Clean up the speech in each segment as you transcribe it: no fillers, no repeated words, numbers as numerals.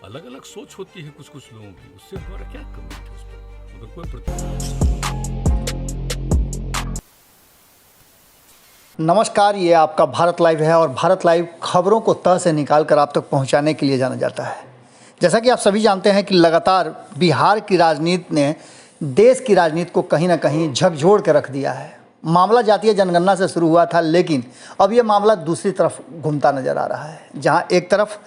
अलग अलग सोच होती है कुछ कुछ लोगों की, उससे हमारा क्या कमेंट है उस पर, मगर कोई नमस्कार, ये आपका भारत लाइव है और भारत लाइव खबरों को तह से निकाल कर आप तक पहुंचाने के लिए जाना जाता है। जैसा कि आप सभी जानते हैं कि लगातार बिहार की राजनीति ने देश की राजनीति को कहीं ना कहीं झकझोर के रख दिया है। मामला जातीय जनगणना से शुरू हुआ था, लेकिन अब ये मामला दूसरी तरफ घूमता नजर आ रहा है, जहां एक तरफ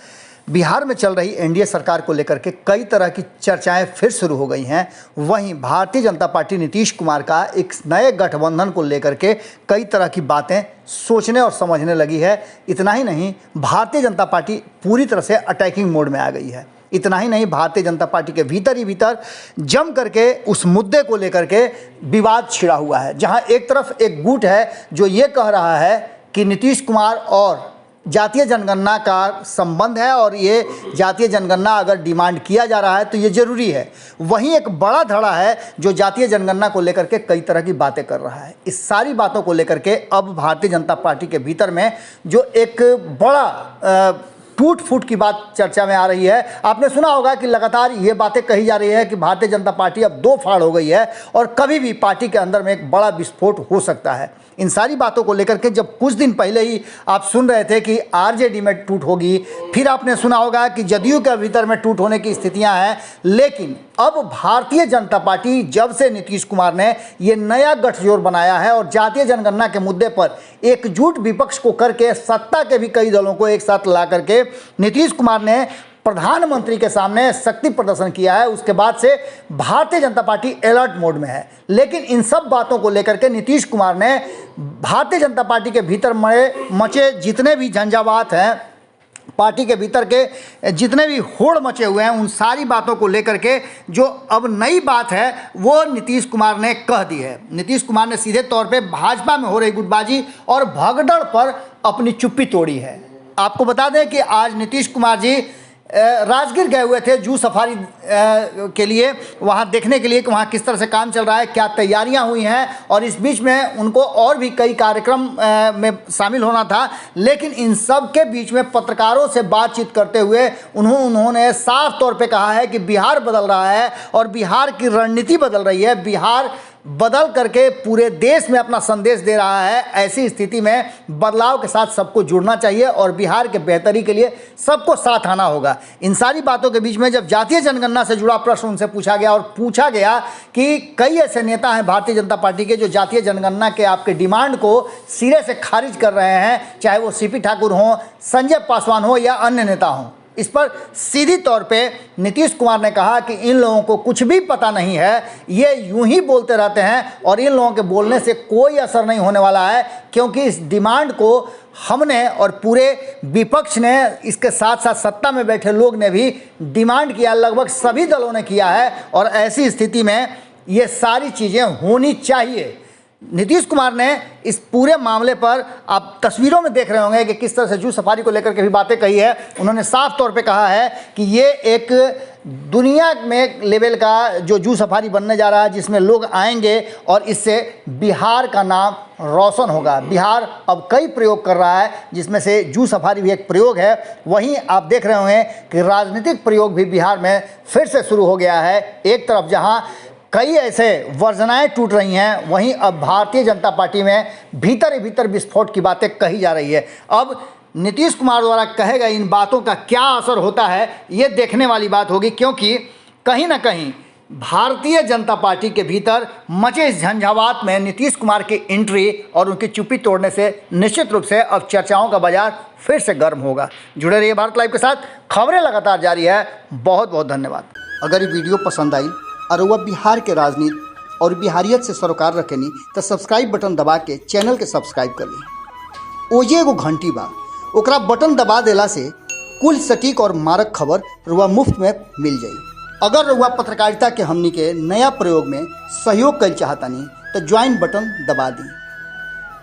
बिहार में चल रही एनडीए सरकार को लेकर के कई तरह की चर्चाएं फिर शुरू हो गई हैं। वहीं भारतीय जनता पार्टी नीतीश कुमार का एक नए गठबंधन को लेकर के कई तरह की बातें सोचने और समझने लगी है। इतना ही नहीं, भारतीय जनता पार्टी पूरी तरह से अटैकिंग मोड में आ गई है। इतना ही नहीं, भारतीय जनता पार्टी के भीतर ही भीतर जम करके उस मुद्दे को लेकर के विवाद छिड़ा हुआ है, जहां एक तरफ एक गुट है जो ये कह रहा है कि नीतीश कुमार और जातीय जनगणना का संबंध है और ये जातीय जनगणना अगर डिमांड किया जा रहा है तो ये ज़रूरी है। वहीं एक बड़ा धड़ा है जो जातीय जनगणना को लेकर के कई तरह की बातें कर रहा है। इस सारी बातों को लेकर के अब भारतीय जनता पार्टी के भीतर में जो एक बड़ा टूट फूट की बात चर्चा में आ रही है। आपने सुना होगा कि लगातार ये बातें कही जा रही है कि भारतीय जनता पार्टी अब दो फाड़ हो गई है और कभी भी पार्टी के अंदर में एक बड़ा विस्फोट हो सकता है। इन सारी बातों को लेकर के जब कुछ दिन पहले ही आप सुन रहे थे कि आरजेडी में टूट होगी, फिर आपने सुना होगा कि जदयू के भीतर में टूट होने की स्थितियां हैं, लेकिन अब भारतीय जनता पार्टी जब से नीतीश कुमार ने ये नया गठजोड़ बनाया है और जातीय जनगणना के मुद्दे पर एकजुट विपक्ष को करके सत्ता के भी कई दलों को एक साथ ला करके नीतीश कुमार ने प्रधानमंत्री के सामने शक्ति प्रदर्शन किया है, उसके बाद से Bharatiya Janata party alert mode में है। लेकिन इन सब बातों को लेकर के नीतीश कुमार ने भारतीय जनता पार्टी के भीतर मचे जितने भी झंझावात हैं, पार्टी के भीतर के जितने भी होड़ मचे हुए हैं, उन सारी बातों को लेकर के जो अब नई बात है वो नीतीश कुमार ने कह दी है। नीतीश कुमार ने सीधे तौर पे भाजपा में हो रही गुटबाजी और भगदड़ पर अपनी चुप्पी तोड़ी है। आपको बता दें कि आज नीतीश कुमार जी राजगीर गए हुए थे जू सफारी के लिए, वहाँ देखने के लिए कि वहाँ किस तरह से काम चल रहा है, क्या तैयारियां हुई हैं, और इस बीच में उनको और भी कई कार्यक्रम में शामिल होना था। लेकिन इन सब के बीच में पत्रकारों से बातचीत करते हुए उन्होंने साफ तौर पे कहा है कि बिहार बदल रहा है और बिहार की रणनीति बदल रही है, बिहार बदल करके पूरे देश में अपना संदेश दे रहा है। ऐसी स्थिति में बदलाव के साथ सबको जुड़ना चाहिए और बिहार के बेहतरी के लिए सबको साथ आना होगा। इन सारी बातों के बीच में जब जातीय जनगणना से जुड़ा प्रश्न उनसे पूछा गया और पूछा गया कि कई ऐसे नेता हैं भारतीय जनता पार्टी के जो जातीय जनगणना के आपके डिमांड को सिरे से खारिज कर रहे हैं, चाहे वो सीपी ठाकुर हों, संजय पासवान हो या अन्य नेता हों, इस पर सीधी तौर पे नीतीश कुमार ने कहा कि इन लोगों को कुछ भी पता नहीं है, ये यूं ही बोलते रहते हैं और इन लोगों के बोलने से कोई असर नहीं होने वाला है, क्योंकि इस डिमांड को हमने और पूरे विपक्ष ने, इसके साथ साथ सत्ता में बैठे लोग ने भी डिमांड किया, लगभग सभी दलों ने किया है और ऐसी स्थिति में ये सारी चीज़ें होनी चाहिए। नीतीश कुमार ने इस पूरे मामले पर आप तस्वीरों में देख रहे होंगे कि किस तरह से जू सफारी को लेकर के भी बातें कही है। उन्होंने साफ तौर पे कहा है कि ये एक दुनिया में लेवल का जो जू सफारी बनने जा रहा है, जिसमें लोग आएंगे और इससे बिहार का नाम रोशन होगा। बिहार अब कई प्रयोग कर रहा है, जिसमें से जू सफारी भी एक प्रयोग है। वहीं आप देख रहे होंगे कि राजनीतिक प्रयोग भी बिहार में फिर से शुरू हो गया है। एक तरफ जहाँ कई ऐसे वर्जनाएं टूट रही हैं, वहीं अब भारतीय जनता पार्टी में भीतर ही भीतर विस्फोट की बातें कही जा रही है। अब नीतीश कुमार द्वारा कहे गए इन बातों का क्या असर होता है, ये देखने वाली बात होगी, क्योंकि कहीं ना कहीं भारतीय जनता पार्टी के भीतर मचे इस झंझावात में नीतीश कुमार की एंट्री और उनकी चुप्पी तोड़ने से निश्चित रूप से अब चर्चाओं का बाजार फिर से गर्म होगा। जुड़े रहिए भारत लाइव के साथ, खबरें लगातार जारी है। बहुत बहुत धन्यवाद। अगर ये वीडियो पसंद आई और वह बिहार के राजनीति और बिहारियत से सरोकार रखेनी तो सब्सक्राइब बटन दबा के चैनल के सब्सक्राइब कर ली। ओजे एगो घंटी बा, ओकरा बटन दबा देला से कुल सटीक और मारक खबर रुआ मुफ्त में मिल जाई। अगर रुआ पत्रकारिता के हमनी के नया प्रयोग में सहयोग कर चाहतानी तो ज्वाइन बटन दबा दी।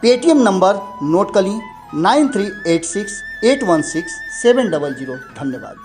पेटीएम नंबर नोट कर ली 9386816700। धन्यवाद।